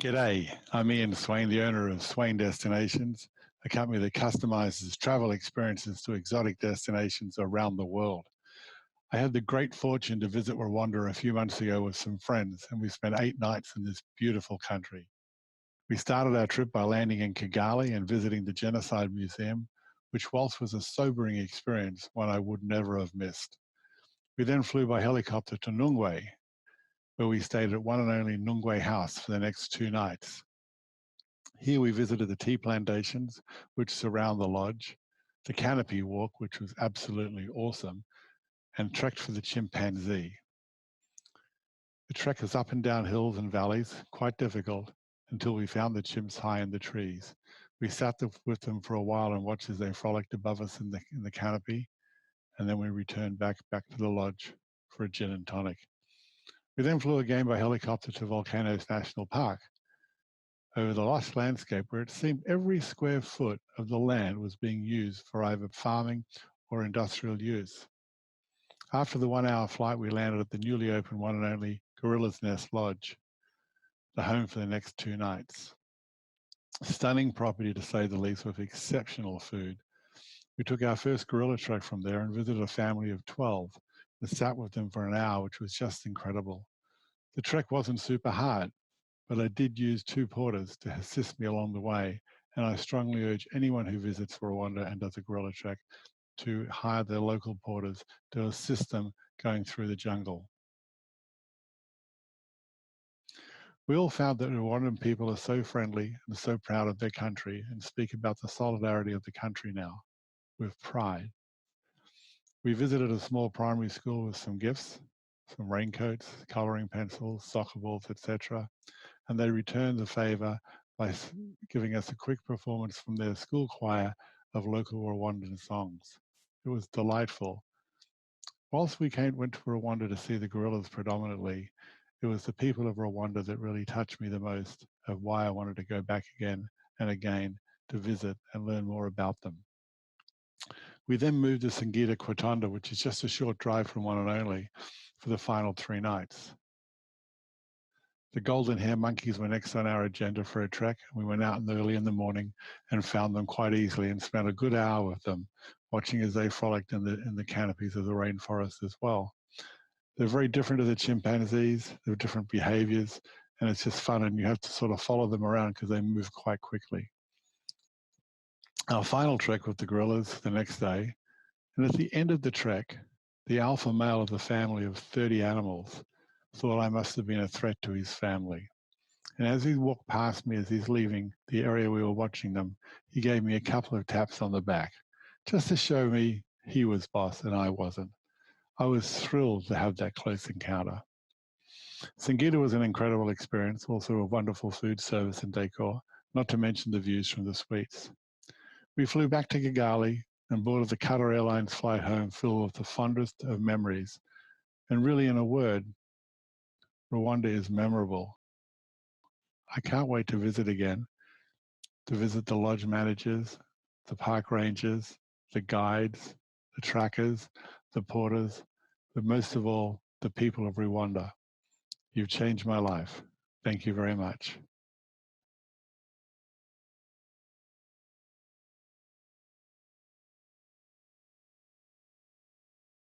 G'day, I'm Ian Swain, the owner of Swain Destinations, a company that customizes travel experiences to exotic destinations around the world. I had the great fortune to visit Rwanda a few months ago with some friends, and we spent 8 nights in this beautiful country. We started our trip by landing in Kigali and visiting the Genocide Museum, which, whilst was a sobering experience, one I would never have missed. We then flew by helicopter to Nyungwe, where we stayed at one and only Nyungwe House for the next 2 nights. Here we visited the tea plantations which surround the lodge, the canopy walk, which was absolutely awesome, and trekked for the chimpanzee. The trek was up and down hills and valleys, quite difficult, until we found the chimps high in the trees. We sat with them for a while and watched as they frolicked above us in the canopy, and then we returned back to the lodge for a gin and tonic. We then flew again by helicopter to Volcanoes National Park, over the lush landscape where it seemed every square foot of the land was being used for either farming or industrial use. After the 1 hour flight, we landed at the newly opened one and only Gorillas Nest Lodge, the home for the next 2 nights. Stunning property to say the least, with exceptional food. We took our first gorilla trek from there and visited a family of 12 and sat with them for an hour, which was just incredible. The trek wasn't super hard, but I did use 2 porters to assist me along the way, and I strongly urge anyone who visits Rwanda and does a gorilla trek to hire their local porters to assist them going through the jungle. We all found that Rwandan people are so friendly and so proud of their country and speak about the solidarity of the country now with pride. We visited a small primary school with some gifts, some raincoats, coloring pencils, soccer balls, etc., and they returned the favor by giving us a quick performance from their school choir of local Rwandan songs. It was delightful. Whilst we went to Rwanda to see the gorillas predominantly, it was the people of Rwanda that really touched me the most, of why I wanted to go back again and again to visit and learn more about them. We then moved to Singida Kwatonda, which is just a short drive from one and only, for the final 3 nights. The golden hair monkeys were next on our agenda for a trek. We went out early in the morning and found them quite easily and spent a good hour with them, watching as they frolicked in the canopies of the rainforest as well. They're very different to the chimpanzees. They have different behaviors, and it's just fun, and you have to sort of follow them around because they move quite quickly. Our final trek with the gorillas the next day, and at the end of the trek, the alpha male of the family of 30 animals thought I must have been a threat to his family. And as he walked past me as he's leaving the area we were watching them, he gave me a couple of taps on the back, just to show me he was boss and I wasn't. I was thrilled to have that close encounter. Singida was an incredible experience, also a wonderful food service and decor, not to mention the views from the suites. We flew back to Kigali and boarded the Qatar Airlines flight home filled with the fondest of memories. And really, in a word, Rwanda is memorable. I can't wait to visit again, to visit the lodge managers, the park rangers, the guides, the trackers, the porters, but most of all, the people of Rwanda. You've changed my life. Thank you very much.